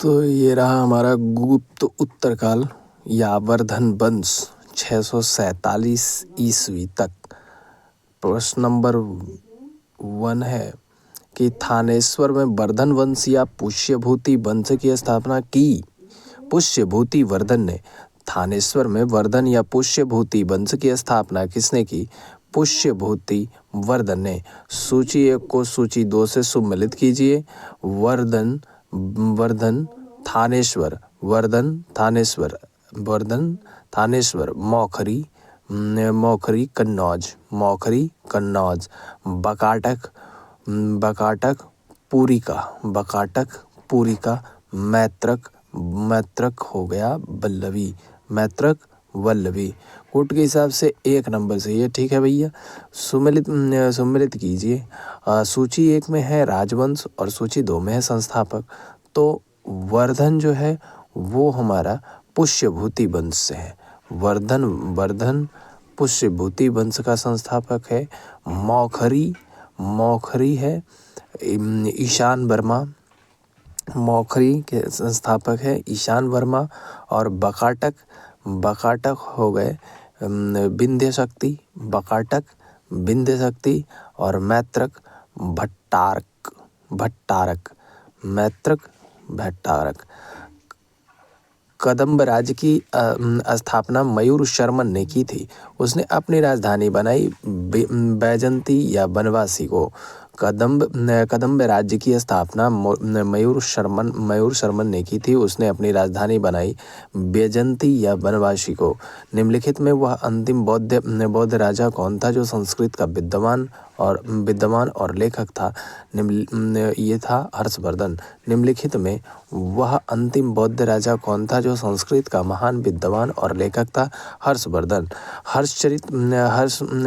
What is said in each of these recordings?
तो ये रहा हमारा गुप्त उत्तरकाल या वर्धन वंश 647 ईस्वी तक। प्रश्न नंबर 1 है कि थानेश्वर में वर्धन वंश या पुष्यभूति वंश की स्थापना की। पुष्यभूति वर्धन ने थानेश्वर में वर्धन या पुष्यभूति वंश की स्थापना किसने की? पुष्यभूति वर्धन ने। सूची 1 को सूची 2 से सुमेलित कीजिए। वर्धन वर्धन थानेश्वर, वर्धन थानेश्वर, वर्धन थानेश्वर, मौखरी मौखरी कन्नौज, मौखरी कन्नौज, बकाटक बकाटक पूरिका, बकाटक पूरिका, मैत्रक मैत्रक हो गया वल्लभी, मैत्रक वल्लभी। कोट के हिसाब से 1 नंबर से ये ठीक है भैया। सुमेलित कीजिए। सूची 1 में है राजवंश और सूची 2 में है संस्थापक। तो वर्धन जो है वो हमारा पुष्यभूति वंश से है। वर्धन पुष्यभूति वंश का संस्थापक है। मौखरी है ईशान वर्मा, मौखरी के संस्थापक है ईशान वर्मा। और बकाटक हो गए विंध्य शक्ति, बकाटक विंध्य शक्ति। और मैत्रक भट्टारक, मैत्रक भट्टारक। कदम्ब राज्य की स्थापना मयूर शर्मन ने की थी। उसने अपनी राजधानी बनाई बैजंती या बनवासी को। कदम्ब राज्य की स्थापना मयूर शर्मन ने की थी। उसने अपनी राजधानी बनाई बैजंती या बनवासी को। निम्नलिखित में वह अंतिम बौद्ध राजा कौन था जो संस्कृत का विद्वान और लेखक था? ये था हर्षवर्धन। निम्नलिखित में वह अंतिम बौद्ध राजा कौन था जो संस्कृत का महान विद्वान और लेखक था? हर्षवर्धन।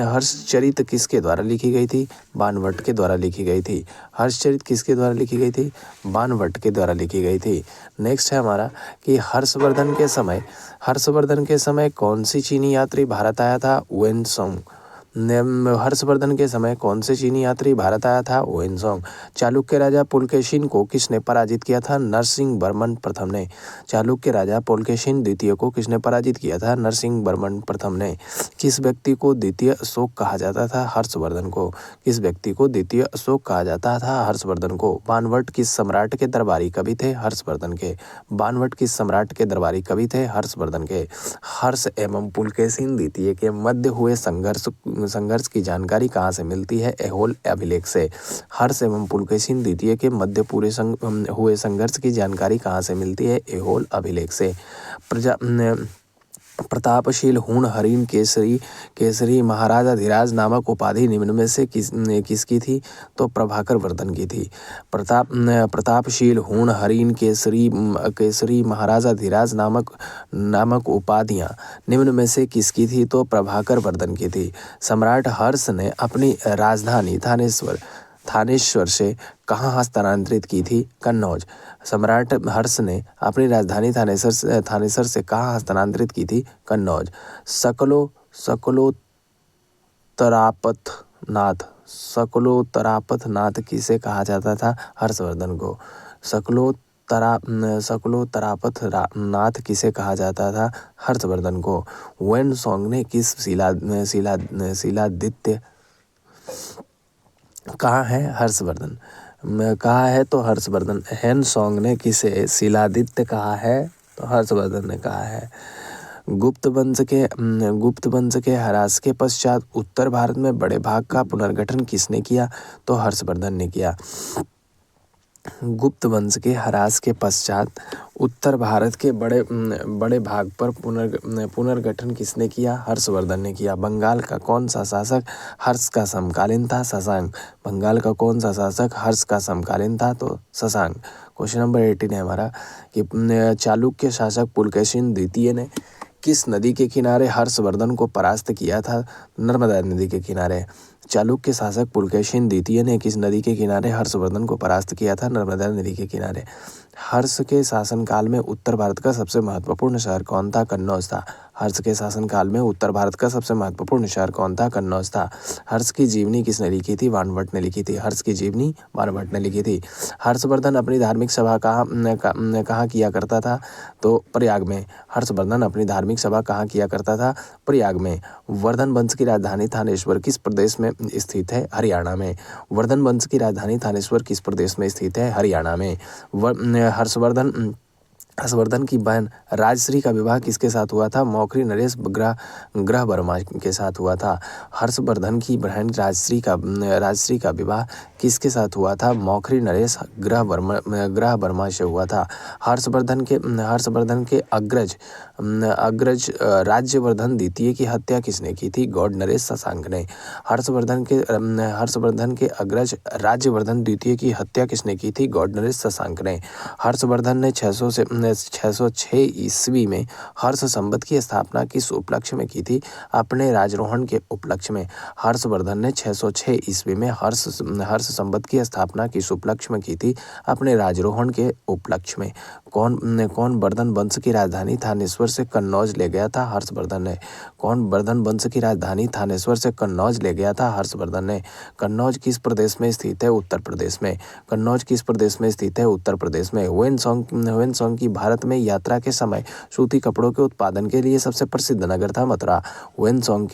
हर्षचरित किसके द्वारा लिखी गई थी? बाणभट्ट के द्वारा लिखी गई थी। हर्षचरित किसके द्वारा लिखी गई थी? बाणभट्ट के द्वारा लिखी गई थी। नेक्स्ट है हमारा कि हर्षवर्धन के समय कौन सी चीनी यात्री भारत आया था? वेनसोंग। हर्षवर्धन के समय कौन से चीनी यात्री भारत आया था? वेनसोंग। चालुक्य राजा पुलकेशिन को किसने पराजित किया था? नरसिंहवर्मन प्रथम ने। चालुक्य राजा पुलकेशिन द्वितीय को किसने पराजित किया था? नरसिंहवर्मन प्रथम ने। किस व्यक्ति को द्वितीय अशोक कहा जाता था? हर्षवर्धन को। किस व्यक्ति को द्वितीय अशोक कहा जाता था? हर्षवर्धन को। बाणभट्ट किस सम्राट के दरबारी कवि थे? हर्षवर्धन के। बाणभट्ट किस सम्राट के दरबारी कवि थे? हर्षवर्धन के। हर्ष एवं पुलकेशिन द्वितीय के मध्य हुए संघर्ष की जानकारी कहाँ से मिलती है? ऐहोल अभिलेख से। हर्ष एवं पुलकेशिन द्वितीय के मध्य पूरे हुए संघर्ष की जानकारी कहाँ से मिलती है? ऐहोल अभिलेख से। प्रतापशील हूण हरिण केसरी महाराजाधिराज नामक उपाधि निम्न में से किसकी थी? तो प्रभाकर वर्धन की थी। प्रतापशील हूण हरिण केसरी महाराजाधिराज नामक उपाधियां निम्न में से किसकी थी? तो प्रभाकर वर्धन की थी। सम्राट हर्ष ने अपनी राजधानी थानेश्वर से कहाँ हस्तांतरित की थी? कन्नौज। सम्राट हर्ष ने अपनी राजधानी थानेश्वर से कहाँ हस्तांतरित की थी? कन्नौज। सकलोतरापथनाथ किसे कहा जाता था? हर्षवर्धन को। सकलोतरापथनाथ किसे कहा जाता था? हर्षवर्धन को। वेनसोंग ने किस शिलादित्य कहा है? हर्षवर्धन कहा है तो हर्षवर्धन। हेनसोंग ने किसे शिलादित्य कहा है? तो हर्षवर्धन ने कहा है। गुप्त वंश के ह्रास के पश्चात उत्तर भारत में बड़े भाग का पुनर्गठन किसने किया? तो हर्षवर्धन ने किया। गुप्त वंश के ह्रास के पश्चात उत्तर भारत के बड़े भाग पर पुनर्गठन किसने किया? हर्षवर्धन ने किया। बंगाल का कौन सा शासक हर्ष का समकालीन था? शशांक। बंगाल का कौन सा शासक हर्ष का समकालीन था? तो शशांक। क्वेश्चन नंबर 18 है हमारा कि चालुक्य शासक पुलकेशिन द्वितीय ने किस नदी के किनारे हर्षवर्धन को परास्त किया था? नर्मदा नदी के किनारे। चालुक्य शासक पुलकेशिन द्वितीय ने किस नदी के किनारे हर्षवर्धन को परास्त किया था? नर्मदा नदी के किनारे। हर्ष के शासनकाल में उत्तर भारत का सबसे महत्वपूर्ण शहर कौन था? कन्नौज था। हर्ष के शासनकाल में उत्तर भारत का सबसे महत्वपूर्ण शहर कौन था? कन्नौज था। हर्ष की जीवनी किसने लिखी थी? बाणभट्ट ने लिखी थी। हर्ष की जीवनी बाणभट्ट ने लिखी थी। हर्षवर्धन अपनी धार्मिक सभा कहाँ किया करता था? तो प्रयाग में। हर्षवर्धन अपनी धार्मिक सभा कहाँ किया करता था? प्रयाग में। वर्धन वंश की राजधानी थानेश्वर किस प्रदेश में स्थित है? हरियाणा में। वर्धन वंश की राजधानी थानेश्वर किस प्रदेश में स्थित है? हरियाणा में। हर्षवर्धन की बहन राजश्री का विवाह किसके साथ हुआ था? मौखरी नरेश ग्रह वर्मा के साथ हुआ था। हर्षवर्धन की बहन राजश्री का विवाह किसके साथ हुआ था? मौखरी नरेश ग्रह वर्मा से हुआ था। हर्षवर्धन के अग्रज राज्यवर्धन द्वितीय की हत्या किसने की थी? गौड़ नरेश शशांक ने। हर्षवर्धन के अग्रज राज्यवर्धन द्वितीय की हत्या किसने की थी? गौड़ नरेश शशांक ने। हर्षवर्धन ने 606 ईस्वी में हर्ष संवत की स्थापना किस उपलक्ष्य में की थी? अपने राजरोहण के उपलक्ष्य में। हर्षवर्धन ने 606 ईस्वी में हर्ष संवत की स्थापना किस उपलक्ष्य में की थी? अपने राजरोहण के उपलक्ष्य में। कौन वर्धन वंश की राजधानी थानेश्वर से कन्नौज ले गया था? हर्षवर्धन ने। कौन वर्धन वंश की राजधानी थानेश्वर से कन्नौज ले गया था? हर्षवर्धन ने। कन्नौज किस प्रदेश में स्थित है? उत्तर प्रदेश में। कन्नौज किस प्रदेश में स्थित है? उत्तर प्रदेश में। ह्वेनसांग की भारत में यात्रा के समय सूती कपड़ों के उत्पादन के लिए सबसे प्रसिद्ध नगर था? मथुरा। ह्वेनसांग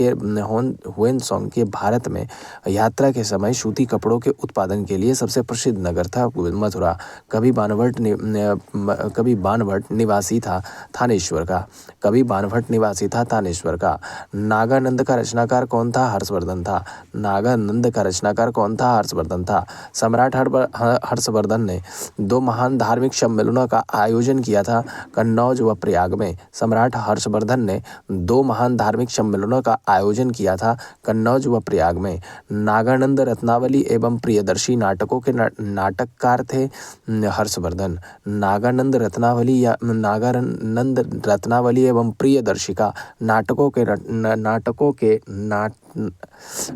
के भारत में यात्रा के समय सूती कपड़ों के उत्पादन के लिए सबसे प्रसिद्ध नगर था? मथुरा। कभी बाणभट्ट निवासी था थानेश्वर का? कभी बाणभट्ट निवासी था थानेश्वर का? नागानंद का रचनाकार कौन था? हर्षवर्धन था। नागानंद का रचनाकार कौन था? हर्षवर्धन था। सम्राट हर्षवर्धन ने 2 महान धार्मिक सम्मेलनों का आयोजन किया था? कन्नौज व प्रयाग में। सम्राट हर्षवर्धन ने 2 महान धार्मिक सम्मेलनों का आयोजन किया था? कन्नौज व प्रयाग में। नागानंद रत्नावली एवं प्रियदर्शी नाटकों के नाटककार थे हर्षवर्धन। नागानंद रत्नावली एवं प्रियदर्शिका नाटकों के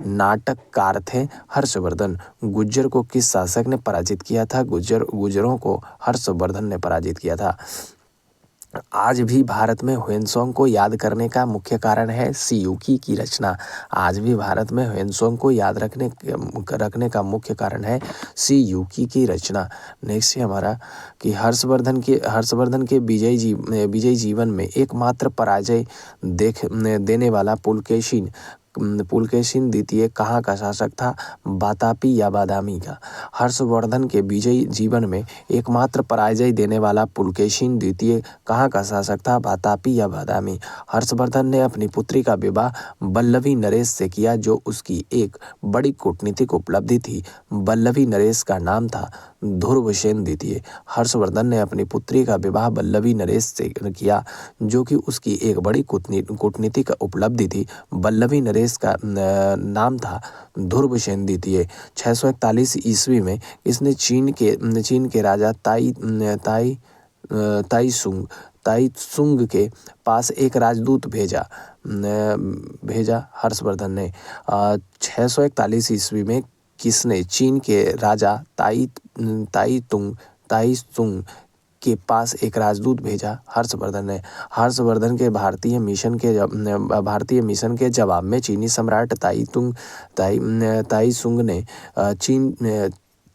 नाटककार थे हर्षवर्धन। गुज्जर को किस शासक ने पराजित किया था? गुज्जरों को हर्षवर्धन ने पराजित किया था। आज भी भारत में ह्वेनसांग को याद करने का मुख्य कारण है सियुकी की रचना। आज भी भारत में ह्वेनसांग को याद रखने का मुख्य कारण है सियुकी की रचना। नेक्स्ट है हमारा कि हर्षवर्धन के विजयी जीवन में एकमात्र पराजय देने वाला पुलकेशिन द्वितीय कहाँ का शासक था? बातापी या बादामी का। हर्षवर्धन के विजयी जीवन में एकमात्र पराजय देने वाला पुलकेशिन द्वितीय कहाँ का शासक था? बातापी या बादामी। हर्षवर्धन ने अपनी पुत्री का विवाह बल्लवी नरेश से किया जो उसकी एक बड़ी कूटनीतिक उपलब्धि थी। बल्लवी नरेश का नाम था ध्रुवसेन द्वितीय। हर्षवर्धन ने अपनी पुत्री का विवाह बल्लवी नरेश से किया जो कि उसकी एक बड़ी कूटनीतिक उपलब्धि थी। बल्लवी नरेश का नाम था ध्रुवसेन द्वितीय। 641 ईस्वी में इसने चीन के राजा ताइत्सुंग के पास एक राजदूत भेजा हर्षवर्धन ने। 641 ईस्वी में किसने चीन के राजा ताइत्सुंग के पास एक राजदूत भेजा? हर्षवर्धन ने। हर्षवर्धन के भारतीय मिशन के जवाब में चीनी सम्राट ताइत्सुंग ने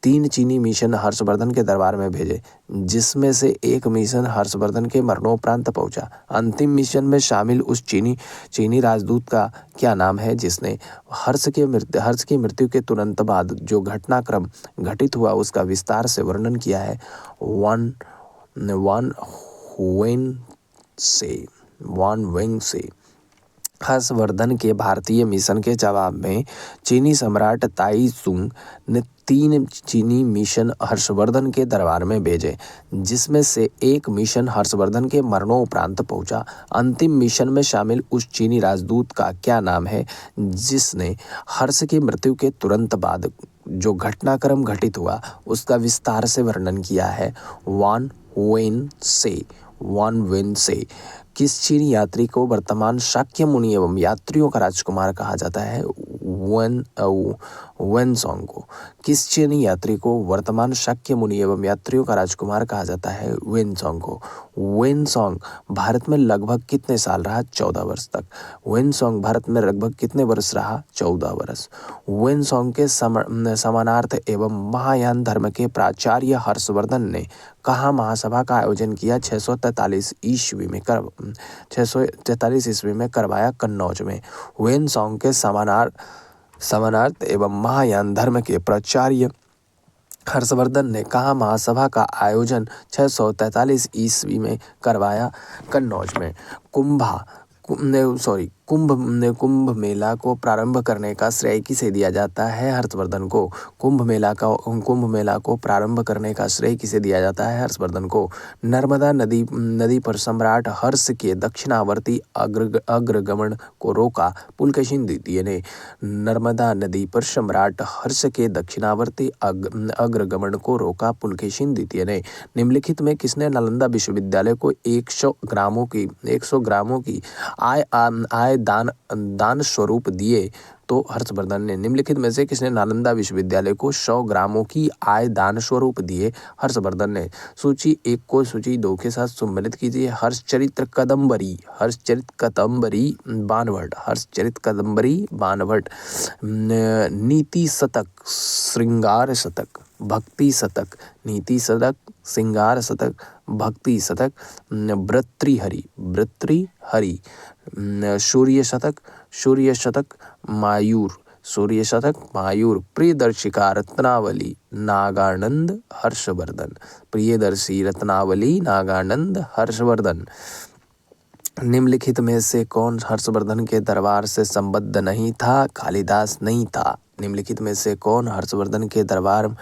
3 चीनी मिशन हर्षवर्धन के दरबार में भेजे जिसमें से एक मिशन हर्षवर्धन के मरणोपरांत पहुंचा। अंतिम मिशन में शामिल उस चीनी राजदूत का क्या नाम है जिसने हर्ष की मृत्यु के तुरंत बाद जो घटनाक्रम घटित हुआ उसका विस्तार से वर्णन किया है? वान वेंगसे। हर्षवर्धन के भारतीय मिशन के जवाब में चीनी सम्राट ताइत्सुंग ने 3 चीनी मिशन हर्षवर्धन के दरबार में भेजे जिसमें से एक मिशन हर्षवर्धन के मरणोपरांत पहुंचा। अंतिम मिशन में शामिल उस चीनी राजदूत का क्या नाम है जिसने हर्ष की मृत्यु के तुरंत बाद जो घटनाक्रम घटित हुआ उसका विस्तार से वर्णन किया है? वान वेन से। किस चीनी यात्री को वर्तमान शाक्य मुनि एवं यात्रियों का राजकुमार कहा जाता है? वेनसोंग को। किस चीनी यात्री को वर्तमान शाक्य मुनि एवं यात्रियों का राजकुमार कहा जाता है? वेनसोंग को। वेनसोंग भारत में लगभग कितने साल रहा? 14 वर्ष तक। वेनसोंग भारत में लगभग कितने वर्ष रहा? 14 वर्ष। वेनसोंग के समानार्थ एवं महायान धर्म के प्राचार्य हर्षवर्धन ने कहाँ महासभा का आयोजन किया? 643 ईस्वी में करवाया कन्नौज में। वेनसोंग के समानार्थ एवं महायान धर्म के प्राचार्य हर्षवर्धन ने कहाँ महासभा का आयोजन 643 ईस्वी में करवाया? कन्नौज में। कुंभ मेला को प्रारंभ करने का श्रेय किसे दिया जाता है? हर्षवर्धन को। कुंभ मेला को प्रारंभ करने का श्रेय किसे दिया जाता है? हर्षवर्धन को। नर्मदा नदी पर सम्राट हर्ष के दक्षिणावर्ती अग्रगमन को रोका? पुलकेशिन द्वितीय ने। नर्मदा नदी पर सम्राट हर्ष के दक्षिणावर्ती अग्रगमन को रोका? पुलकेशिन द्वितीय ने। निम्नलिखित में किसने नालंदा विश्वविद्यालय को 100 ग्रामों की आय दान स्वरूप दिए? तो हर्षवर्धन ने। निम्नलिखित में से किसने नालंदा विश्वविद्यालय को 100 ग्रामों की आय दान स्वरूप दिए? हर्षवर्धन ने। सूची 1 को सूची 2 के साथ सम्मिलित कीजिए। हर्षचरित कदम्बरी बाणभट्ट। नीति शतक, श्रृंगार शतक, भक्ति शतक। नीति शतक, श्रृंगार शतक, भक्ति शतक। भर्तृहरि। सूर्य शतक, मायूर। प्रियदर्शिका रत्नावली, नागानंद हर्षवर्धन। निम्नलिखित में से कौन हर्षवर्धन के दरबार से संबद्ध नहीं था? कालिदास नहीं था। निम्नलिखित में से कौन हर्षवर्धन के दरबार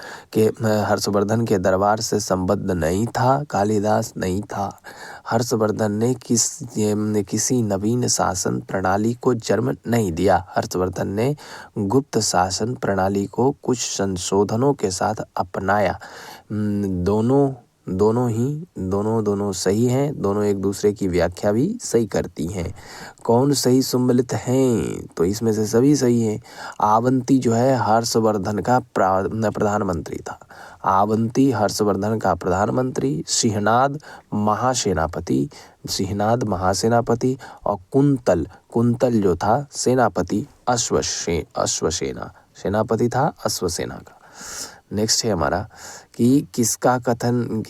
से संबद्ध नहीं था? कालिदास नहीं था। हर्षवर्धन ने किसी नवीन शासन प्रणाली को जन्म नहीं दिया। हर्षवर्धन ने गुप्त शासन प्रणाली को कुछ संशोधनों के साथ अपनाया। दोनों सही हैं। दोनों एक दूसरे की व्याख्या भी सही करती हैं। कौन सही सम्मिलित हैं? तो इसमें से सभी सही हैं। आवंती जो है हर्षवर्धन का प्रधानमंत्री था। आवंती हर्षवर्धन का प्रधानमंत्री। सिंहनाद महासेनापति और कुंतल जो था सेनापति। अश्वसेना सेनापति था अश्वसेना का। नेक्स्ट है हमारा कि किसका कथन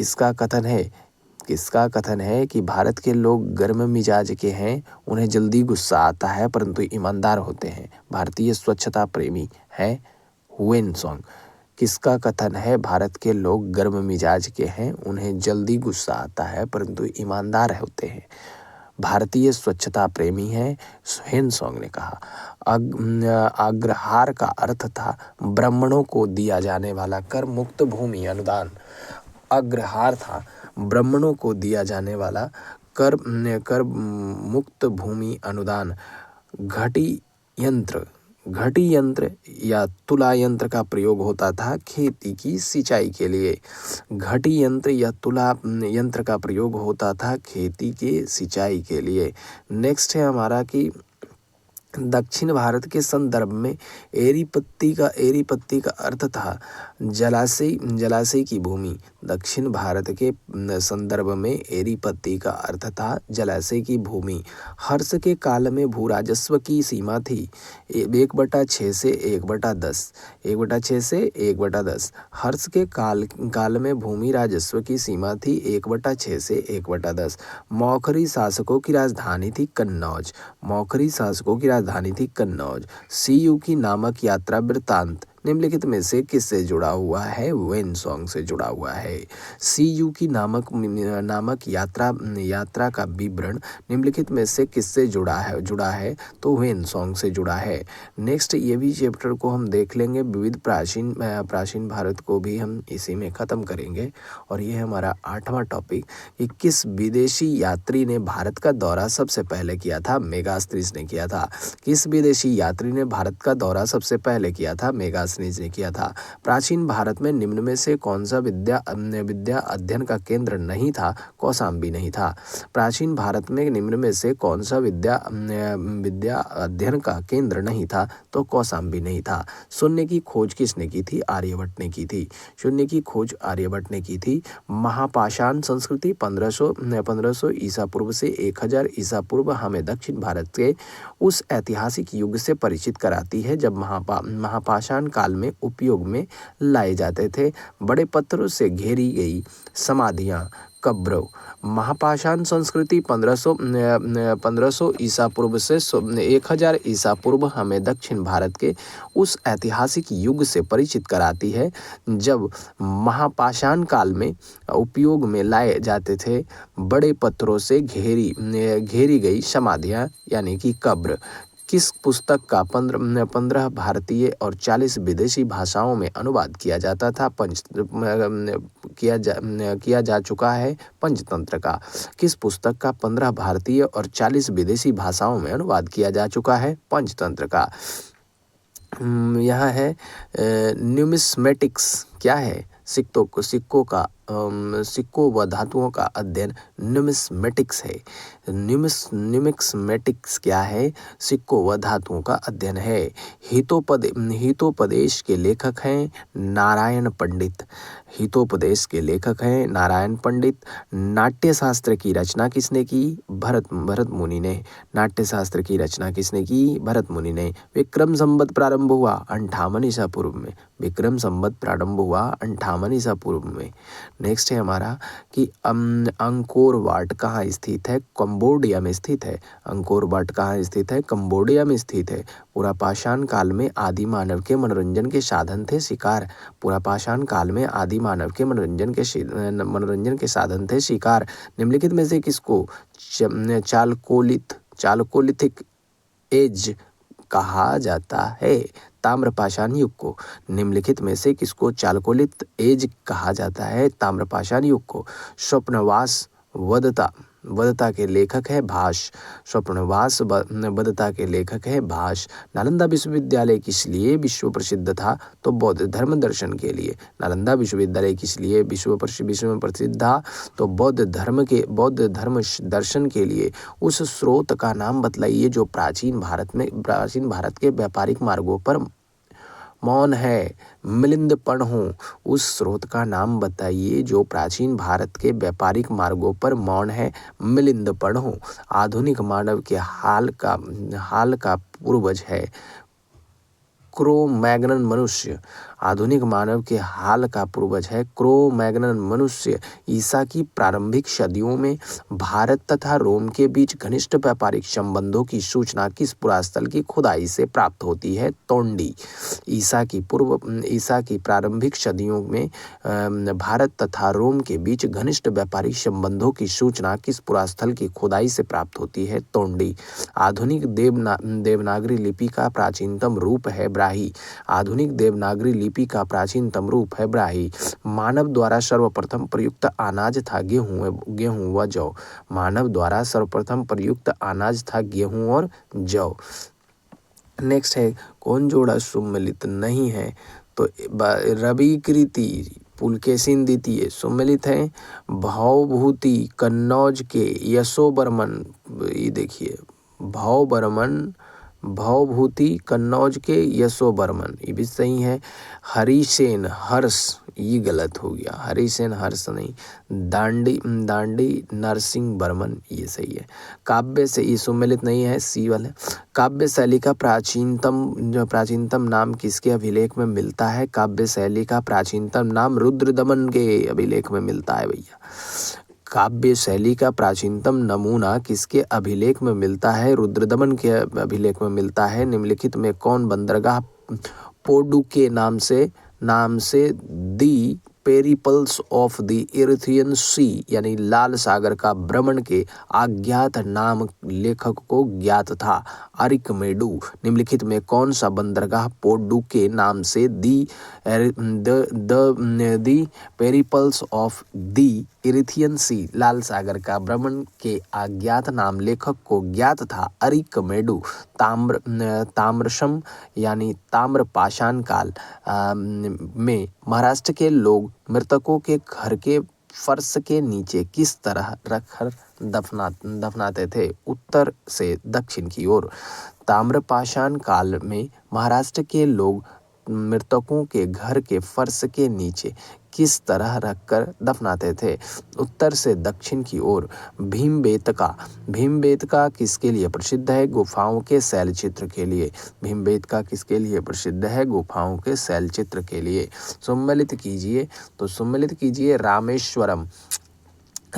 है कि भारत के लोग गर्म मिजाज के हैं, उन्हें जल्दी गुस्सा आता है परंतु ईमानदार होते हैं। भारतीय स्वच्छता प्रेमी है वेनसोंग। किसका कथन है भारत के लोग गर्म मिजाज के हैं, उन्हें जल्दी गुस्सा आता है परंतु ईमानदार होते हैं? भारतीय स्वच्छता प्रेमी है वेनसोंग ने कहा। अग्रहार का अर्थ था ब्राह्मणों को दिया जाने वाला कर मुक्त भूमि अनुदान। अग्रहार था ब्राह्मणों को दिया जाने वाला कर मुक्त भूमि अनुदान। घटी यंत्र या तुला यंत्र का प्रयोग होता था खेती की सिंचाई के लिए। घटी यंत्र या तुला यंत्र का प्रयोग होता था खेती के सिंचाई के लिए। नेक्स्ट है हमारा कि दक्षिण भारत के संदर्भ में एरी पत्ती का अर्थ था जलाशय की भूमि। दक्षिण भारत के संदर्भ में एरी पत्ती का अर्थ था जलाशय की भूमि। हर्ष के काल में भू राजस्व की सीमा थी 1/6 से 1/10। 1/6 से 1/10। हर्ष के काल में भूमि राजस्व की सीमा थी 1/6 से 1/10। मौखरी शासकों की राजधानी थी कन्नौज। सीयूकी नामक यात्रा वृत्तांत निम्नलिखित में से किससे जुड़ा हुआ है? वेनसोंग से जुड़ा हुआ है। सीयूकी नामक यात्रा का विवरण निम्नलिखित में से किससे जुड़ा है? तो वेनसोंग से जुड़ा है। नेक्स्ट ये भी चैप्टर को हम देख लेंगे। विविध प्राचीन भारत को भी हम इसी में खत्म करेंगे। और ये हमारा 8वां टॉपिक कि किस विदेशी यात्री ने भारत का दौरा सबसे पहले किया था? मेगास्थनीज ने किया था। किस विदेशी यात्री ने भारत का दौरा सबसे पहले किया था? मेगास्थनीज दास ने किया था। प्राचीन भारत में निम्न में से कौन सा विद्या अध्ययन का केंद्र नहीं था? कौशाम्बी नहीं था। प्राचीन भारत में निम्न में से कौन सा विद्या अध्ययन का केंद्र नहीं था? तो कौशाम्बी नहीं था। शून्य की खोज किसने की थी? आर्यभट्ट ने की थी। शून्य की खोज आर्यभट्ट ने की थी। महापाषाण संस्कृति 1500 ईसा पूर्व से 1000 ईसा पूर्व हमें दक्षिण भारत के उस ऐतिहासिक युग से परिचित कराती है जब महापाषाण काल में उपयोग में लाए जाते थे बड़े पत्थरों से घेरी गई समाधियाँ, कब्रों। महापाषाण संस्कृति 1500 ईसा पूर्व से 1000 ईसा पूर्व हमें दक्षिण भारत के उस ऐतिहासिक युग से परिचित कराती है जब महापाषाण काल में उपयोग में लाए जाते थे बड़े पत्थरों से घेरी गई समाधियाँ यानी कि कब्र। किस पुस्तक का 15 भारतीय और 40 विदेशी भाषाओं में अनुवाद किया जाता था? किया जा चुका है पंचतंत्र का। किस पुस्तक का 15 भारतीय और 40 विदेशी भाषाओं में अनुवाद किया जा चुका है? पंचतंत्र का। यहाँ है न्यूमिस्मेटिक्स। क्या है? सिक्कों व धातुओं का अध्ययन न्यूमिस्मेटिक्स है। न्यूमिस्मेटिक्स क्या है? सिक्कों व धातुओं का अध्ययन है। हितोपदेश के लेखक हैं नारायण पंडित। हितोपदेश के लेखक हैं नारायण पंडित। नाट्यशास्त्र की रचना किसने की? भरत मुनि ने। नाट्यशास्त्र की रचना किसने की? भरत मुनि ने। विक्रम संवत प्रारंभ हुआ 58 ईसा पूर्व में। विक्रम संवत प्रारंभ हुआ 58 ईसा पूर्व में। नेक्स्ट है हमारा कि अंकोर वाट कहाँ स्थित है? कंबोडिया में स्थित है। अंकोर वाट कहाँ स्थित है? कंबोडिया में स्थित है। पुरापाषाण काल में आदि मानव के मनोरंजन के साधन थे शिकार। पुरापाषाण काल में आदि मानव के मनोरंजन के साधन थे शिकार। निम्नलिखित में से किसको चालकोलिथिक एज कहा जाता है? ताम्रपाषाण युग को। निम्नलिखित में से किसको चालकोलिथ एज कहा जाता है? ताम्रपाषाण युग को। स्वप्नवास वदता के लेखक है भाष। स्वप्नवास वदता के लेखक है भाष। नालंदा विश्वविद्यालय किस लिए विश्व प्रसिद्ध था? तो बौद्ध धर्म दर्शन के लिए। नालंदा विश्वविद्यालय किस लिए विश्व में प्रसिद्ध था? तो बौद्ध धर्म दर्शन के लिए। उस स्रोत का नाम बतलाइए जो प्राचीन भारत के व्यापारिक मार्गों पर मौन है। मिलिंद पढ़ो। उस स्रोत का नाम बताइए जो प्राचीन भारत के व्यापारिक मार्गों पर मौन है। मिलिंद पढ़ो। आधुनिक मानव के हाल का पूर्वज है क्रो-मैग्नन मनुष्य। आधुनिक मानव के हाल का पूर्वज है क्रो-मैग्नन मनुष्य। ईसा की प्रारंभिक सदियों में भारत तथा रोम के बीच घनिष्ठ व्यापारिक संबंधों की सूचना किस पुरास्थल की खुदाई से प्राप्त होती है? तोंडी। ईसा की प्रारंभिक सदियों में भारत तथा रोम के बीच घनिष्ठ व्यापारिक संबंधों की सूचना किस पुरास्थल की खुदाई से प्राप्त होती है? तोंडी। आधुनिक देवनागरी लिपि का प्राचीनतम रूप है ब्राही। आधुनिक देवनागरी लिपि का प्राचीनतम रूप है ब्राही। मानव द्वारा सर्वप्रथम प्रयुक्त अनाज था गेहूं व जौ। मानव द्वारा सर्वप्रथम प्रयुक्त अनाज था गेहूं और जौ। नेक्स्ट है कौन जोड़ा सुमेलित नहीं है? तो रवि कृति पुलकेशिन द्वितीय सुमेलित हैं। भवभूति कन्नौज के यशोबर्मन, ये देखिए भवभूति कन्नौज के यशोबर्मन, ये भी सही है। हरिसेन हर्ष, ये गलत हो गया। हरिसेन हर्ष नहीं। दांडी नरसिंह बर्मन, ये सही है। काव्य से ये सुमेलित नहीं है, सी वाले। काव्य शैली का प्राचीनतम नाम किसके अभिलेख में मिलता है? काव्य शैली का प्राचीनतम नाम रुद्रदमन के अभिलेख में मिलता है भैया। काव्य शैली का प्राचीनतम नमूना किसके अभिलेख में मिलता है? रुद्रदमन के अभिलेख में मिलता है। निम्नलिखित में कौन बंदरगाह पोडू के नाम से दी पेरिपल्स ऑफ द इरिथियन सी यानी लाल सागर का भ्रमण के अज्ञात नाम लेखक को ज्ञात था? अरिकमेडू। निम्नलिखित में कौन सा बंदरगाह पोडू के नाम से दी पेरिपल्स ऑफ दी इरिथियन सी लाल सागर का भ्रमण के अज्ञात नाम लेखक को ज्ञात था। अरिकमेडु ताम्रशम यानी ताम्र पाषाण काल में महाराष्ट्र के लोग मृतकों के घर के फर्श के नीचे किस तरह रखकर दफनाते थे? उत्तर से दक्षिण की ओर। ताम्रपाषाण काल में महाराष्ट्र के लोग मृतकों के घर के फर्श के नीचे किस तरह रखकर दफनाते थे? उत्तर से दक्षिण की ओर। भीमबेटका किसके लिए प्रसिद्ध है? गुफाओं के शैल चित्र के लिए। भीमबेटका किसके लिए प्रसिद्ध है? गुफाओं के शैल चित्र के लिए। सम्मिलित कीजिए, तो सम्मिलित कीजिए रामेश्वरम।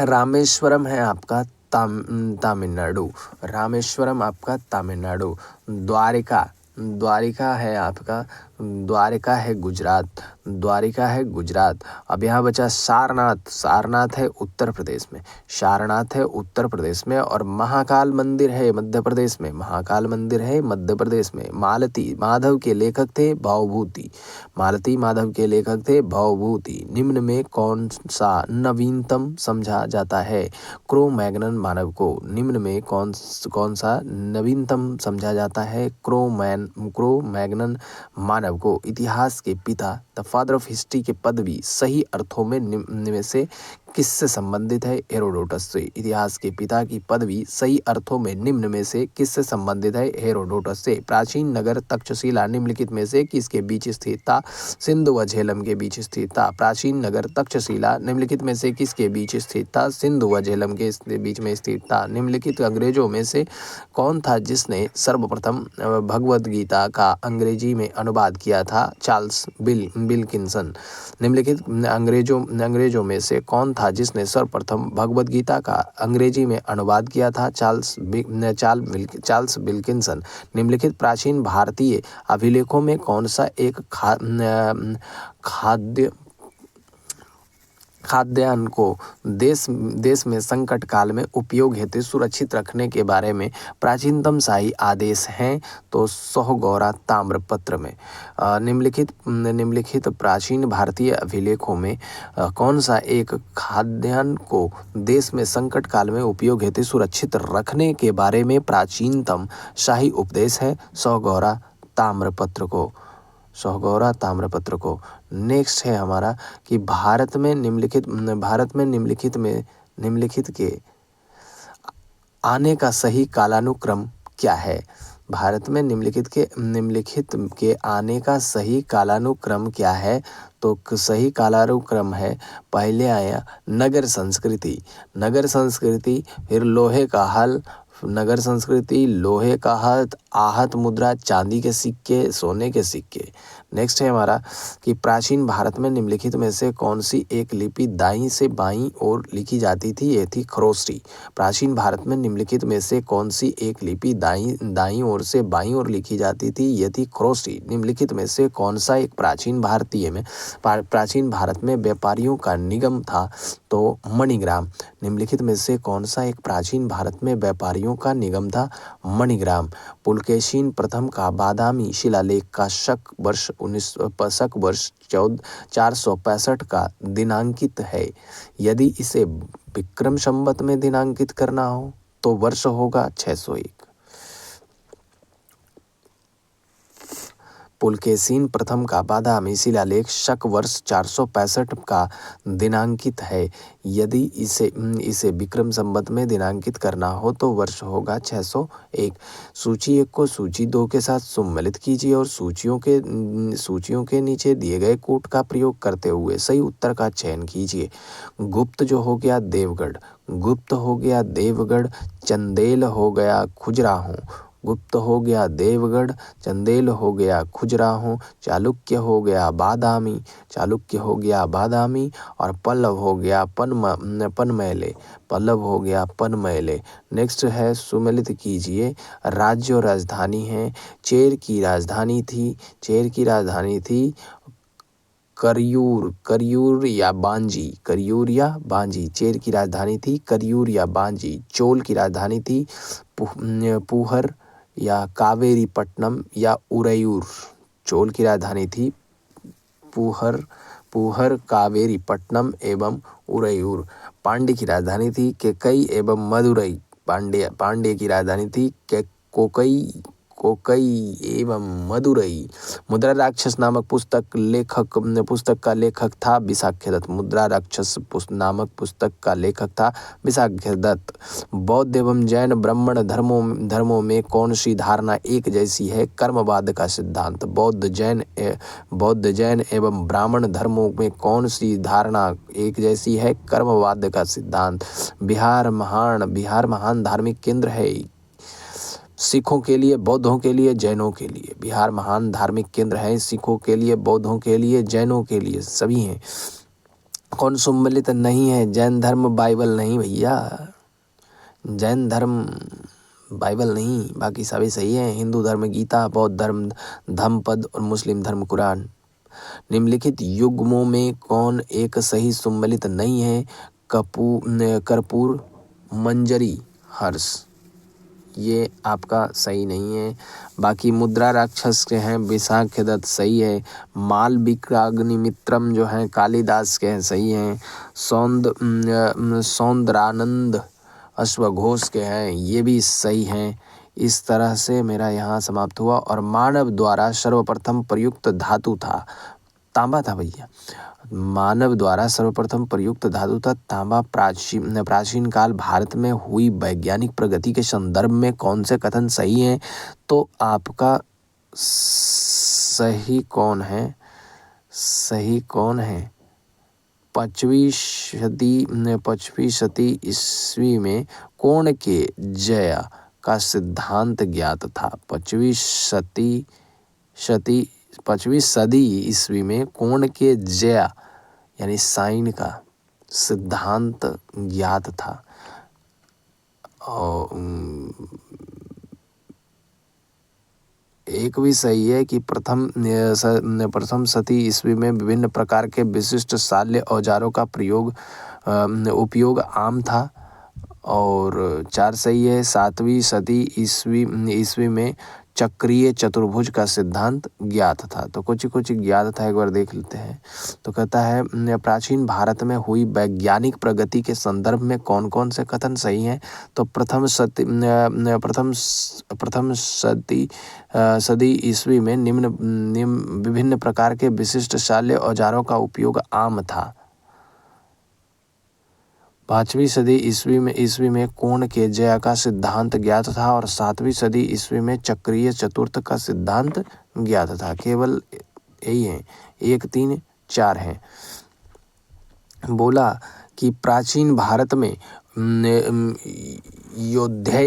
रामेश्वरम है आपका तमिलनाडु। रामेश्वरम आपका तमिलनाडु। द्वारिका है आपका, द्वारिका है गुजरात। द्वारिका है गुजरात। अब यहाँ बचा सारनाथ। सारनाथ है उत्तर प्रदेश में। सारनाथ है उत्तर प्रदेश में। और महाकाल मंदिर है मध्य प्रदेश में। महाकाल मंदिर है मध्य प्रदेश में। मालती माधव के लेखक थे भवभूति। मालती माधव के लेखक थे भवभूति। निम्न में कौन सा नवीनतम समझा जाता है? क्रो मैग्नन मानव को। निम्न में कौन सा नवीनतम समझा जाता है? क्रो मैग्नन मानव को इतिहास के पिता द फादर ऑफ हिस्ट्री के पदवी सही अर्थों में निम्न में से किससे संबंधित है? हेरोडोटस से। इतिहास के पिता की पदवी सही अर्थों में निम्न में से किससे संबंधित है? हेरोडोटस से। प्राचीन नगर तक्षशिला निम्नलिखित में से किसके बीच स्थित था? सिंधु व झेलम के बीच स्थित था। प्राचीन नगर तक्षशिला निम्नलिखित में से किसके बीच स्थित था? सिंधु व झेलम के बीच में स्थित था। निम्नलिखित अंग्रेजों में से कौन था जिसने सर्वप्रथम भगवद गीता का अंग्रेजी में अनुवाद किया था? Charles Wilkinson. निम्नलिखित अंग्रेजों में से कौन था जिसने सर्वप्रथम भगवद गीता का अंग्रेजी में अनुवाद किया था? Charles Wilkinson. निम्नलिखित प्राचीन भारतीय अभिलेखों में कौन सा एक खाद्यान्न को देश में संकट काल में उपयोग हेतु सुरक्षित रखने के बारे में प्राचीनतम शाही आदेश हैं? तो सोहगौरा ताम्रपत्र में। निम्नलिखित प्राचीन भारतीय अभिलेखों में कौन सा एक खाद्यान्न को देश में संकट काल में उपयोग हेतु सुरक्षित रखने के बारे में प्राचीनतम शाही उपदेश है? सोहगौरा ताम्रपत्र को। सोहगौरा ताम्रपत्र को। नेक्स्ट है हमारा कि भारत में निम्नलिखित के आने का सही कालानुक्रम क्या है? भारत में निम्नलिखित के आने का सही कालानुक्रम क्या है? तो सही कालानुक्रम है, पहले आया नगर संस्कृति, फिर लोहे का हल, नगर संस्कृति, लोहे का हाथ, आहत मुद्रा, चांदी के सिक्के, सोने के सिक्के। नेक्स्ट है हमारा कि प्राचीन भारत में निम्नलिखित में से कौन सी एक लिपि दाईं से बाईं ओर लिखी जाती थी? ये थी खरोष्टी। प्राचीन भारत में निम्नलिखित में से कौन सी एक लिपि दाईं ओर से बाईं ओर लिखी जाती थी? ये थी खरोष्टी। निम्नलिखित में से कौन सा एक प्राचीन भारत में व्यापारियों का निगम था? तो मणिग्राम। निम्नलिखित में से कौन सा एक प्राचीन भारत में व्यापारियों का निगम था? मणिग्राम। पुलकेशिन प्रथम का बादामी शिलालेख का शक वर्ष 465 का दिनांकित है। यदि इसे विक्रम संवत में दिनांकित करना हो तो वर्ष होगा 601। पुलकेशिन प्रथम का बादामी शिलालेख शक वर्ष 465 का दिनांकित है। यदि इसे विक्रम संवत में दिनांकित करना हो तो वर्ष होगा 601। सूची 1 को सूची 2 के साथ सम्मिलित कीजिए और सूचियों के नीचे दिए गए कोट का प्रयोग करते हुए सही उत्तर का चयन कीजिए। गुप्त जो हो गया देवगढ़, गुप्त हो गया देवगढ़, चंदेल हो गया खजुराहो, गुप्त हो गया देवगढ़, चंदेल हो गया खजुराहो, चालुक्य हो गया बादामी और पल्लव हो गया पनमैले। नेक्स्ट है सुमेलित कीजिए। राज्य और राजधानी है। चेर की राजधानी थी करियूर या बांजी। चेर की राजधानी थी करियूर या बांजी। चोल की राजधानी थी पुहर या कावेरीपट्टनम या उरैयूर। चोल की राजधानी थी पुहर, कावेरीपट्टनम एवं उरैयूर। पांड्य की राजधानी थी केकई एवं मदुरई। पांड्य की राजधानी थी कोकई एवं मदुरई। मुद्रा राक्षस नामक पुस्तक का लेखक था विशाखदत्त। मुद्रा राक्षस नामक पुस्तक का लेखक था विशाखदत्त। बौद्ध एवं जैन ब्राह्मण धर्मों में कौन सी धारणा एक जैसी है? कर्मवाद का सिद्धांत। बौद्ध जैन एवं ब्राह्मण धर्मों में कौन सी धारणा एक जैसी है? कर्मवाद का सिद्धांत। बिहार महान धार्मिक केंद्र है सिखों के लिए, बौद्धों के लिए, जैनों के लिए। बिहार महान धार्मिक केंद्र है सिखों के लिए, बौद्धों के लिए, जैनों के लिए, सभी हैं। कौन सम्मिलित नहीं है? जैन धर्म बाइबल नहीं भैया, जैन धर्म बाइबल नहीं, बाकी सभी सही हैं। हिंदू धर्म गीता, बौद्ध धर्म धम्मपद और मुस्लिम धर्म कुरान। निम्नलिखित युग्मों में कौन एक सही सम्मिलित नहीं है? कर्पूर, मंजरी, हर्ष, ये आपका सही नहीं है। बाकी मुद्रा राक्षस के हैं विशाखदत्त, सही है। मालविकाग्निमित्रम जो हैं कालिदास के हैं, सही हैं। सौंदरानंद अश्वघोष के हैं, ये भी सही हैं। इस तरह से मेरा यहाँ समाप्त हुआ। और मानव द्वारा सर्वप्रथम प्रयुक्त धातु था तांबा था भैया। मानव द्वारा सर्वप्रथम प्रयुक्त धातु था तांबा। प्राचीन काल भारत में हुई वैज्ञानिक प्रगति के संदर्भ में कौन से कथन सही हैं? तो आपका सही कौन है? सही कौन है? 5वीं शती ईस्वी में कोण के जय का सिद्धांत ज्ञात था। 5वीं सदी ईस्वी में कोण के जय यानी साइन का सिद्धांत ज्ञात था। और एक भी सही है कि प्रथम शती ईस्वी में विभिन्न प्रकार के विशिष्ट शल्य औजारों का उपयोग आम था। और 4 सही है। 7वीं शती ईस्वी में चक्रीय चतुर्भुज का सिद्धांत ज्ञात था। तो कुछ ज्ञात था, एक बार देख लेते हैं। तो कहता है प्राचीन भारत में हुई वैज्ञानिक प्रगति के संदर्भ में कौन कौन से कथन सही हैं? तो प्रथम सदी ईस्वी में विभिन्न प्रकार के विशिष्ट शल्य औजारों का उपयोग आम था। 5वीं सदी ईस्वी में कोण के जय का सिद्धांत ज्ञात था। और 7वीं सदी ईस्वी में चक्रीय चतुर्थ का सिद्धांत ज्ञात था। केवल यही है, 1, 3, 4 हैं। बोला कि प्राचीन भारत में योद्धा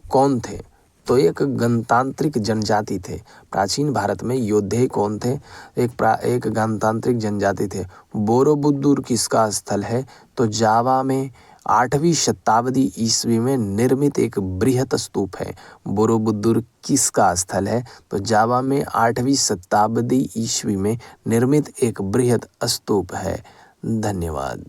कौन थे? तो एक गणतांत्रिक जनजाति थे। प्राचीन भारत में योद्धे कौन थे? एक गणतांत्रिक जनजाति थे। बोरोबुद्दुर किसका स्थल है? तो जावा में 8वीं शताब्दी ईस्वी में निर्मित एक बृहत स्तूप है। बोरोबुद्दुर किसका स्थल है? तो जावा में 8वीं शताब्दी ईस्वी में निर्मित एक बृहत स्तूप है। धन्यवाद।